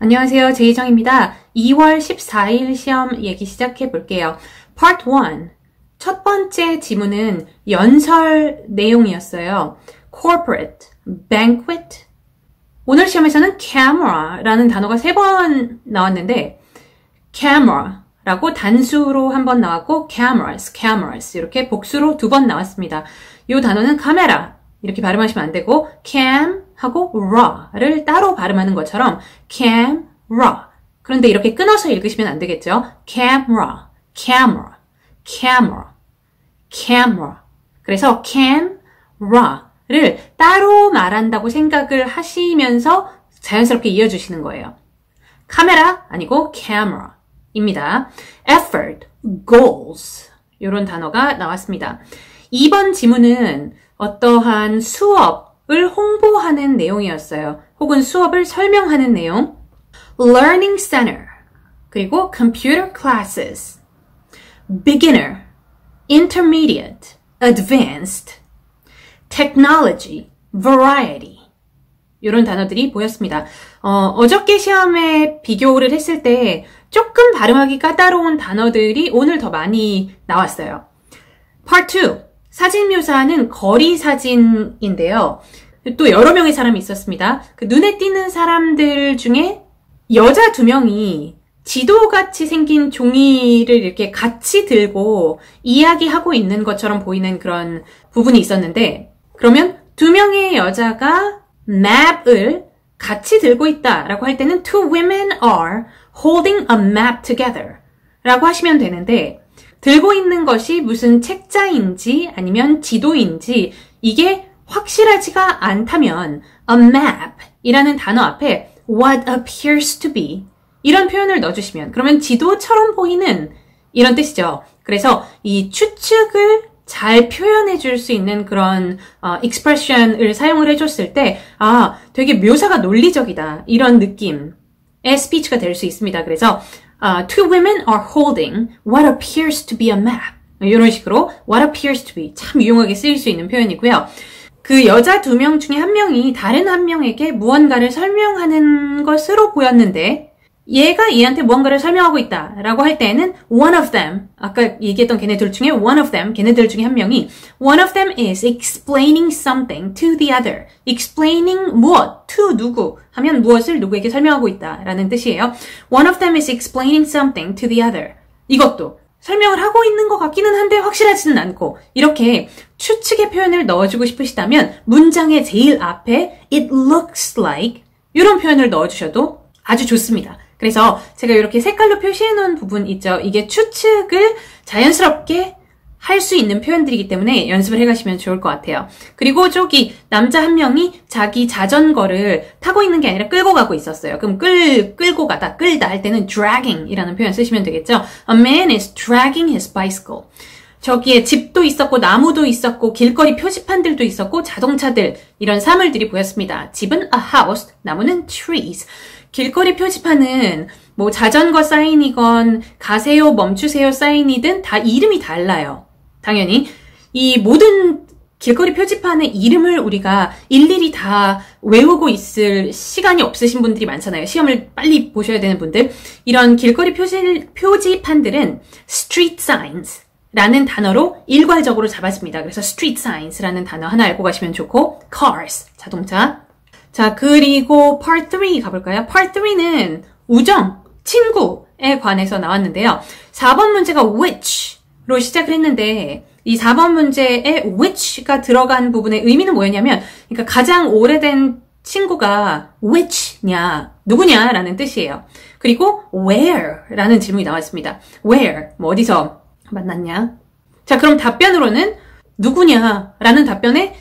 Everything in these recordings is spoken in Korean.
안녕하세요. 제이정입니다. 2월 14일 시험 얘기 시작해 볼게요. Part 1. 첫 번째 지문은 연설 내용이었어요. Corporate, banquet. 오늘 시험에서는 camera라는 단어가 3번 나왔는데 camera라고 단수로 한 번 나왔고 cameras 이렇게 복수로 2번 나왔습니다. 이 단어는 카메라 이렇게 발음하시면 안 되고 cam 하고 ra를 따로 발음하는 것처럼 camera. 그런데 이렇게 끊어서 읽으시면 안 되겠죠? camera, camera, camera, camera. 그래서 camera를 따로 말한다고 생각을 하시면서 자연스럽게 이어주시는 거예요. 카메라 아니고 camera입니다. effort, goals 이런 단어가 나왔습니다. 2번 지문은 어떠한 수업을 홍보하는 내용이었어요. 혹은 수업을 설명하는 내용. Learning Center, 그리고 Computer Classes, Beginner, Intermediate, Advanced, Technology, Variety 이런 단어들이 보였습니다. 어저께 시험에 비교를 했을 때 조금 발음하기 까다로운 단어들이 오늘 더 많이 나왔어요. Part 2. 사진 묘사는 거리 사진인데요. 또 여러 명의 사람이 있었습니다. 그 눈에 띄는 사람들 중에 여자 2명이 지도같이 생긴 종이를 이렇게 같이 들고 이야기하고 있는 것처럼 보이는 그런 부분이 있었는데, 그러면 2명의 여자가 맵을 같이 들고 있다라고 할 때는 two women are holding a map together 라고 하시면 되는데, 들고 있는 것이 무슨 책자인지 아니면 지도인지 이게 확실하지가 않다면 a map 이라는 단어 앞에 what appears to be 이런 표현을 넣어주시면, 그러면 지도처럼 보이는 이런 뜻이죠. 그래서 이 추측을 잘 표현해 줄 수 있는 그런 expression을 사용을 해줬을 때 되게 묘사가 논리적이다 이런 느낌의 스피치가 될 수 있습니다. 그래서 two women are holding what appears to be a map. 이런 식으로 what appears to be 참 유용하게 쓰일 수 있는 표현이고요. 그 여자 2명 중에 한 명이 다른 한 명에게 무언가를 설명하는 것으로 보였는데, 얘가 얘한테 무언가를 설명하고 있다 라고 할 때에는 one of them, 아까 얘기했던 걔네들 중에 one of them, 걔네들 중에 한 명이 one of them is explaining something to the other. explaining 무엇, to 누구 하면 무엇을 누구에게 설명하고 있다 라는 뜻이에요. one of them is explaining something to the other. 이것도 설명을 하고 있는 것 같기는 한데 확실하지는 않고, 이렇게 추측의 표현을 넣어주고 싶으시다면 문장의 제일 앞에 it looks like 이런 표현을 넣어주셔도 아주 좋습니다. 그래서 제가 이렇게 색깔로 표시해 놓은 부분 있죠. 이게 추측을 자연스럽게 할 수 있는 표현들이기 때문에 연습을 해가시면 좋을 것 같아요. 그리고 저기 남자 한 명이 자기 자전거를 타고 있는 게 아니라 끌고 가고 있었어요. 그럼 끌고 가다, 끌다 할 때는 dragging 이라는 표현 쓰시면 되겠죠. A man is dragging his bicycle. 저기에 집도 있었고 나무도 있었고 길거리 표지판들도 있었고 자동차들, 이런 사물들이 보였습니다. 집은 a house, 나무는 trees. 길거리 표지판은 뭐 자전거 사인이건 가세요 멈추세요 사인이든 다 이름이 달라요. 당연히 이 모든 길거리 표지판의 이름을 우리가 일일이 다 외우고 있을 시간이 없으신 분들이 많잖아요. 시험을 빨리 보셔야 되는 분들. 이런 길거리 표지판들은 street signs 라는 단어로 일괄적으로 잡았습니다. 그래서 street signs 라는 단어 하나 알고 가시면 좋고, cars, 자동차. 자, 그리고 part 3 가볼까요? part 3는 우정, 친구에 관해서 나왔는데요. 4번 문제가 which로 시작을 했는데, 이 4번 문제에 which가 들어간 부분의 의미는 뭐였냐면, 그러니까 가장 오래된 친구가 which냐, 누구냐 라는 뜻이에요. 그리고 where 라는 질문이 나왔습니다. where, 뭐 어디서 만났냐? 자, 그럼 답변으로는 누구냐 라는 답변에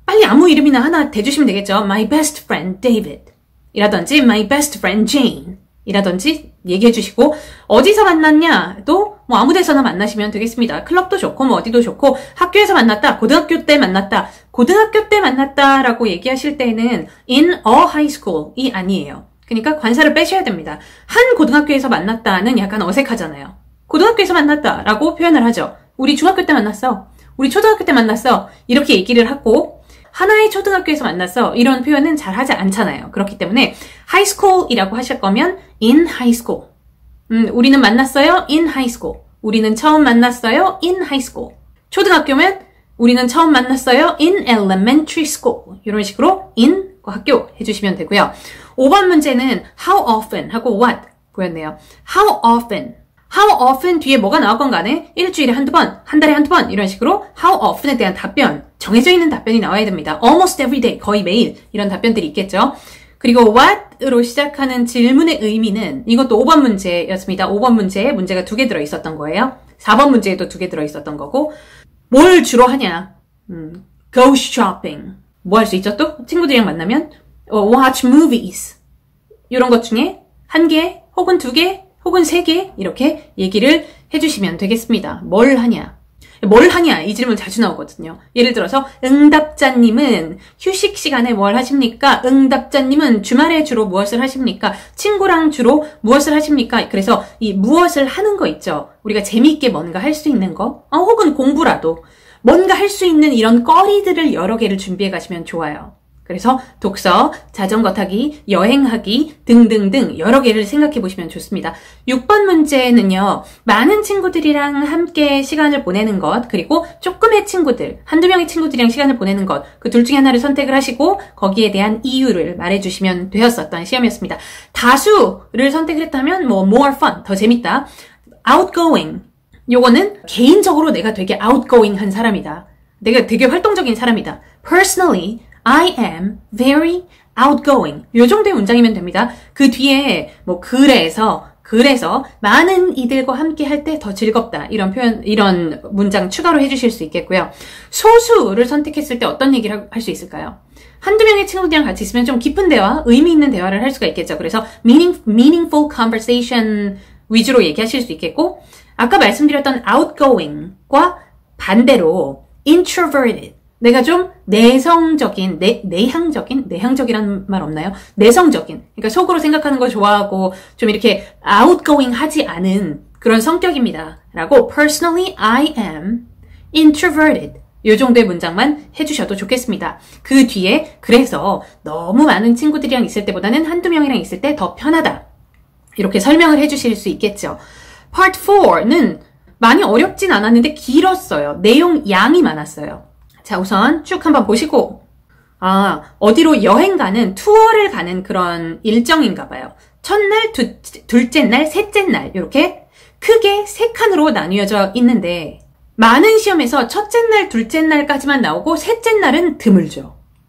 빨리 아무 이름이나 하나 대주시면 되겠죠. My best friend David 이라든지 My best friend Jane 이라든지 얘기해 주시고, 어디서 만났냐도 뭐 아무 데서나 만나시면 되겠습니다. 클럽도 좋고 뭐 어디도 좋고, 학교에서 만났다, 고등학교 때 만났다, 고등학교 때 만났다라고 얘기하실 때는 in a high school이 아니에요. 그러니까 관사를 빼셔야 됩니다. 한 고등학교에서 만났다는 약간 어색하잖아요. 고등학교에서 만났다라고 표현을 하죠. 우리 중학교 때 만났어, 우리 초등학교 때 만났어, 이렇게 얘기를 하고, 하나의 초등학교에서 만났어. 이런 표현은 잘 하지 않잖아요. 그렇기 때문에 high school이라고 하실 거면 in high school. 우리는 만났어요. in high school. 우리는 처음 만났어요. in high school. 초등학교면 우리는 처음 만났어요. in elementary school. 이런 식으로 in 학교 해주시면 되고요. 5번 문제는 how often 하고 what 보였네요. how often. how often 뒤에 뭐가 나왔건 간에 일주일에 한두 번, 한 달에 한두 번 이런 식으로 how often에 대한 답변, 정해져 있는 답변이 나와야 됩니다. almost every day, 거의 매일 이런 답변들이 있겠죠. 그리고 what으로 시작하는 질문의 의미는 이것도 5번 문제였습니다. 5번 문제에 문제가 2개 들어있었던 거예요. 4번 문제에도 2개 들어있었던 거고 뭘 주로 하냐? go shopping. 뭐 할 수 있죠 또? 친구들이랑 만나면 watch movies. 이런 것 중에 1개 혹은 2개 혹은 3개 이렇게 얘기를 해주시면 되겠습니다. 뭘 하냐? 뭘 하냐? 이 질문 자주 나오거든요. 예를 들어서 응답자님은 휴식 시간에 뭘 하십니까? 응답자님은 주말에 주로 무엇을 하십니까? 친구랑 주로 무엇을 하십니까? 그래서 이 무엇을 하는 거 있죠. 우리가 재미있게 뭔가 할 수 있는 거 혹은 공부라도 뭔가 할 수 있는 이런 거리들을 여러 개를 준비해 가시면 좋아요. 그래서 독서, 자전거 타기, 여행하기 등등등 여러 개를 생각해 보시면 좋습니다. 6번 문제는요. 많은 친구들이랑 함께 시간을 보내는 것 그리고 조금의 친구들, 한두 명의 친구들이랑 시간을 보내는 것 그 둘 중에 하나를 선택을 하시고 거기에 대한 이유를 말해주시면 되었었던 시험이었습니다. 다수를 선택을 했다면 뭐 more fun, 더 재밌다. outgoing, 요거는 개인적으로 내가 되게 outgoing한 사람이다. 내가 되게 활동적인 사람이다. personally I am very outgoing. 요 정도의 문장이면 됩니다. 그 뒤에 뭐 그래서 많은 이들과 함께 할 때 더 즐겁다. 이런 표현, 이런 문장 추가로 해주실 수 있겠고요. 소수를 선택했을 때 어떤 얘기를 할 수 있을까요? 한두 명의 친구들이랑 같이 있으면 좀 깊은 대화, 의미 있는 대화를 할 수가 있겠죠. 그래서 meaningful conversation 위주로 얘기하실 수 있겠고, 아까 말씀드렸던 outgoing과 반대로 introverted. 내가 좀 내성적인, 내향적이라는 말 없나요? 내성적인. 그러니까 속으로 생각하는 걸 좋아하고 좀 이렇게 outgoing 하지 않은 그런 성격입니다. 라고 personally I am introverted. 요 정도의 문장만 해주셔도 좋겠습니다. 그 뒤에 그래서 너무 많은 친구들이랑 있을 때보다는 한두 명이랑 있을 때 더 편하다. 이렇게 설명을 해주실 수 있겠죠. Part 4는 많이 어렵진 않았는데 길었어요. 내용 양이 많았어요. 자, 우선 쭉 한번 보시고 어디로 여행 가는, 투어를 가는 그런 일정인가 봐요. 첫날, 둘째 날, 셋째 날 이렇게 크게 3칸으로 나뉘어져 있는데 많은 시험에서 첫째 날, 둘째 날까지만 나오고 셋째 날은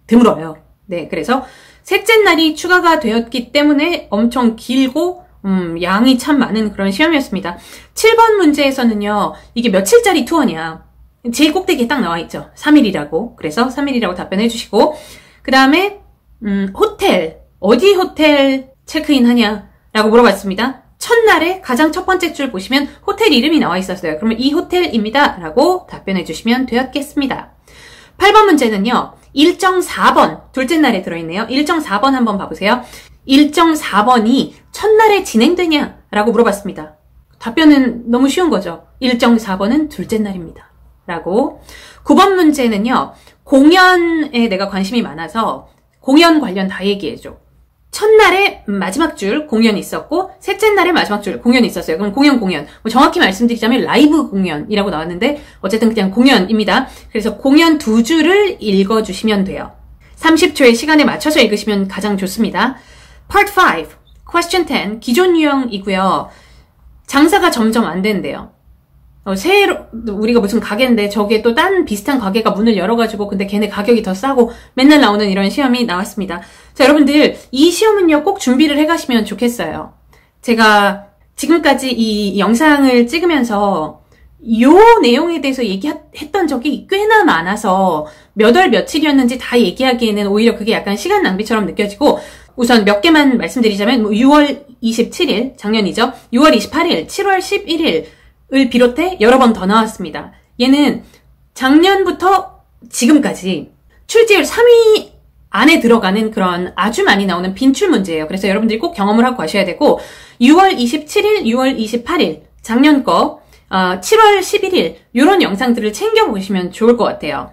드물어요. 네, 그래서 셋째 날이 추가가 되었기 때문에 엄청 길고 양이 참 많은 그런 시험이었습니다. 7번 문제에서는요. 이게 며칠짜리 투어냐. 제일 꼭대기에 딱 나와 있죠. 3일이라고. 그래서 3일이라고 답변해 주시고 그 다음에 호텔. 어디 호텔 체크인 하냐라고 물어봤습니다. 첫날에 가장 첫 번째 줄 보시면 호텔 이름이 나와 있었어요. 그러면 이 호텔입니다. 라고 답변해 주시면 되었겠습니다. 8번 문제는요. 일정 4번. 둘째 날에 들어있네요. 일정 4번 한번 봐보세요. 일정 4번이 첫날에 진행되냐? 라고 물어봤습니다. 답변은 너무 쉬운 거죠. 일정 4번은 둘째 날입니다. 라고. 9번 문제는요. 공연에 내가 관심이 많아서 공연 관련 다 얘기해줘. 첫날에 마지막 줄 공연이 있었고 셋째 날에 마지막 줄 공연이 있었어요. 그럼 공연. 뭐 정확히 말씀드리자면 라이브 공연이라고 나왔는데 어쨌든 그냥 공연입니다. 그래서 공연 2줄을 읽어주시면 돼요. 30초의 시간에 맞춰서 읽으시면 가장 좋습니다. Part 5, Question 10, 기존 유형이고요. 장사가 점점 안 된대요. 새로 우리가 무슨 가게인데 저게 또 딴 비슷한 가게가 문을 열어가지고 근데 걔네 가격이 더 싸고 맨날 나오는 이런 시험이 나왔습니다. 자, 여러분들 이 시험은요 꼭 준비를 해가시면 좋겠어요. 제가 지금까지 이 영상을 찍으면서 요 내용에 대해서 얘기했던 적이 꽤나 많아서 몇 월 며칠이었는지 다 얘기하기에는 오히려 그게 약간 시간 낭비처럼 느껴지고 우선 몇 개만 말씀드리자면 6월 27일 작년이죠. 6월 28일, 7월 11일을 비롯해 여러 번 더 나왔습니다. 얘는 작년부터 지금까지 출제율 3위 안에 들어가는 그런 아주 많이 나오는 빈출 문제예요. 그래서 여러분들이 꼭 경험을 하고 가셔야 되고 6월 27일, 6월 28일 작년 거 7월 11일 이런 영상들을 챙겨보시면 좋을 것 같아요.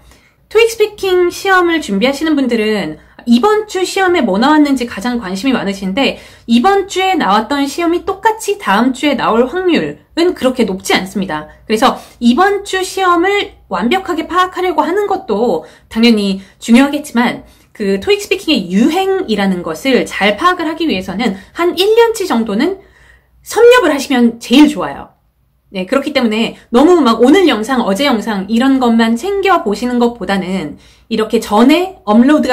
토익 스피킹 시험을 준비하시는 분들은 이번 주 시험에 뭐 나왔는지 가장 관심이 많으신데 이번 주에 나왔던 시험이 똑같이 다음 주에 나올 확률은 그렇게 높지 않습니다. 그래서 이번 주 시험을 완벽하게 파악하려고 하는 것도 당연히 중요하겠지만 그 토익 스피킹의 유행이라는 것을 잘 파악을 하기 위해서는 한 1년치 정도는 섭렵을 하시면 제일 좋아요. 네, 그렇기 때문에 너무 막 오늘 영상, 어제 영상 이런 것만 챙겨보시는 것보다는 이렇게 전에 업로드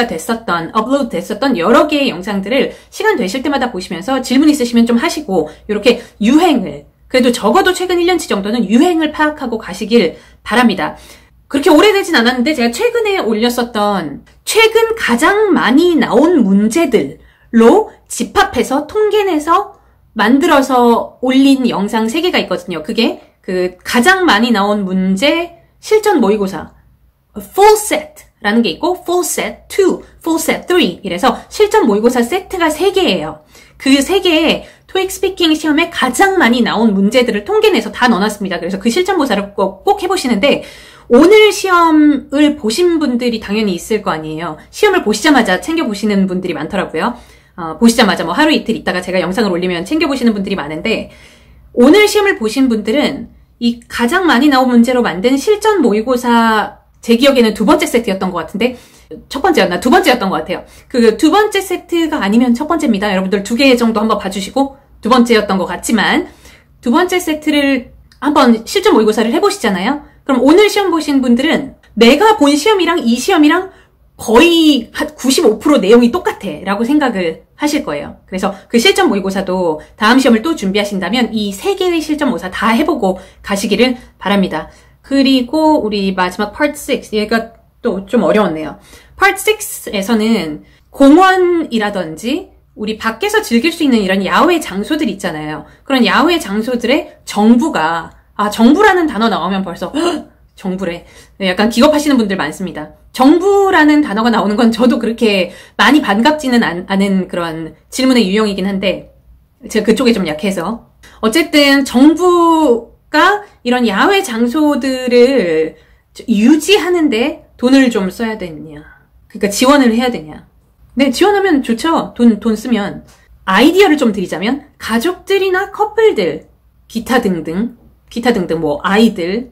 됐었던 여러 개의 영상들을 시간 되실 때마다 보시면서 질문 있으시면 좀 하시고 이렇게 유행을, 그래도 적어도 최근 1년치 정도는 유행을 파악하고 가시길 바랍니다. 그렇게 오래되진 않았는데 제가 최근에 올렸었던 최근 가장 많이 나온 문제들로 집합해서 통계내서 만들어서 올린 영상 3개가 있거든요. 그게 그 가장 많이 나온 문제 실전 모의고사 full set라는 게 있고 full set 2, full set 3 이래서 실전 모의고사 세트가 3개예요. 그 3개에 토익 스피킹 시험에 가장 많이 나온 문제들을 통계내서 다 넣어놨습니다. 그래서 그 실전 모의고사를 꼭 해보시는데 오늘 시험을 보신 분들이 당연히 있을 거 아니에요. 시험을 보시자마자 챙겨보시는 분들이 많더라고요. 보시자마자 뭐 하루 이틀 있다가 제가 영상을 올리면 챙겨보시는 분들이 많은데 오늘 시험을 보신 분들은 이 가장 많이 나온 문제로 만든 실전 모의고사 제 기억에는 2번째 세트였던 것 같은데 첫 번째였나? 2번째였던 것 같아요. 그 2번째 세트가 아니면 첫 번째입니다. 여러분들 2개 정도 한번 봐주시고 2번째였던 것 같지만 2번째 세트를 한번 실전 모의고사를 해보시잖아요. 그럼 오늘 시험 보신 분들은 내가 본 시험이랑 이 시험이랑 거의 한 95% 내용이 똑같아 라고 생각을 하실 거예요. 그래서 그 실전 모의고사도 다음 시험을 또 준비하신다면 이 3개의 실전 모의고사 다 해보고 가시기를 바랍니다. 그리고 우리 마지막 Part 6, 얘가 또 좀 어려웠네요. Part 6에서는 공원이라든지 우리 밖에서 즐길 수 있는 이런 야외 장소들 있잖아요. 그런 야외 장소들의 정부가, 정부라는 단어 나오면 벌써 정부래. 약간 기겁하시는 분들 많습니다. 정부라는 단어가 나오는 건 저도 그렇게 많이 반갑지는 않은 그런 질문의 유형이긴 한데 제가 그쪽에 좀 약해서 어쨌든 정부가 이런 야외 장소들을 유지하는데 돈을 좀 써야 되느냐, 그러니까 지원을 해야 되냐. 네, 지원하면 좋죠. 돈 쓰면. 아이디어를 좀 드리자면 가족들이나 커플들, 기타 등등 뭐 아이들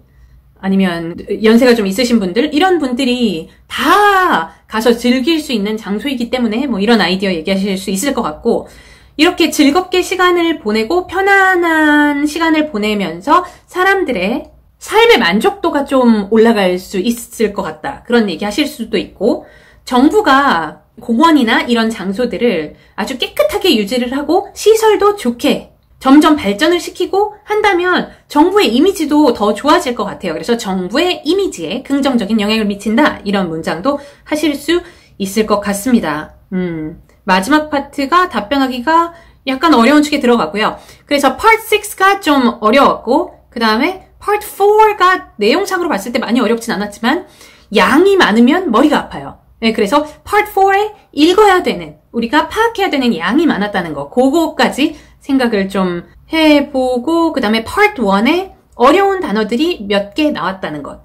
아니면 연세가 좀 있으신 분들, 이런 분들이 다 가서 즐길 수 있는 장소이기 때문에 뭐 이런 아이디어 얘기하실 수 있을 것 같고, 이렇게 즐겁게 시간을 보내고 편안한 시간을 보내면서 사람들의 삶의 만족도가 좀 올라갈 수 있을 것 같다, 그런 얘기 하실 수도 있고, 정부가 공원이나 이런 장소들을 아주 깨끗하게 유지를 하고 시설도 좋게 점점 발전을 시키고 한다면 정부의 이미지도 더 좋아질 것 같아요. 그래서 정부의 이미지에 긍정적인 영향을 미친다, 이런 문장도 하실 수 있을 것 같습니다. 마지막 파트가 답변하기가 약간 어려운 축에 들어가고요. 그래서 Part 6가 좀 어려웠고, 그 다음에 Part 4가 내용상으로 봤을 때 많이 어렵진 않았지만 양이 많으면 머리가 아파요. 네, 그래서 Part 4에 읽어야 되는, 우리가 파악해야 되는 양이 많았다는 거, 그거까지 생각을 좀 해보고, 그 다음에 Part 1에 어려운 단어들이 몇 개 나왔다는 것,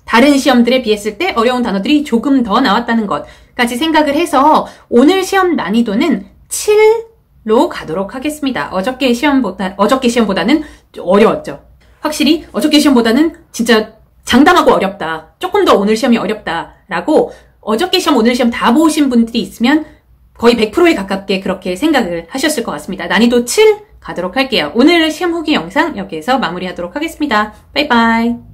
다른 시험들에 비했을 때 어려운 단어들이 조금 더 나왔다는 것까지 생각을 해서 오늘 시험 난이도는 7로 가도록 하겠습니다. 어저께 시험보다는 어려웠죠. 확실히 어저께 시험보다는 진짜 장담하고 어렵다, 조금 더 오늘 시험이 어렵다라고 어저께 시험, 오늘 시험 다 보신 분들이 있으면 거의 100%에 가깝게 그렇게 생각을 하셨을 것 같습니다. 난이도 7 가도록 할게요. 오늘 시험 후기 영상 여기에서 마무리하도록 하겠습니다. 바이바이.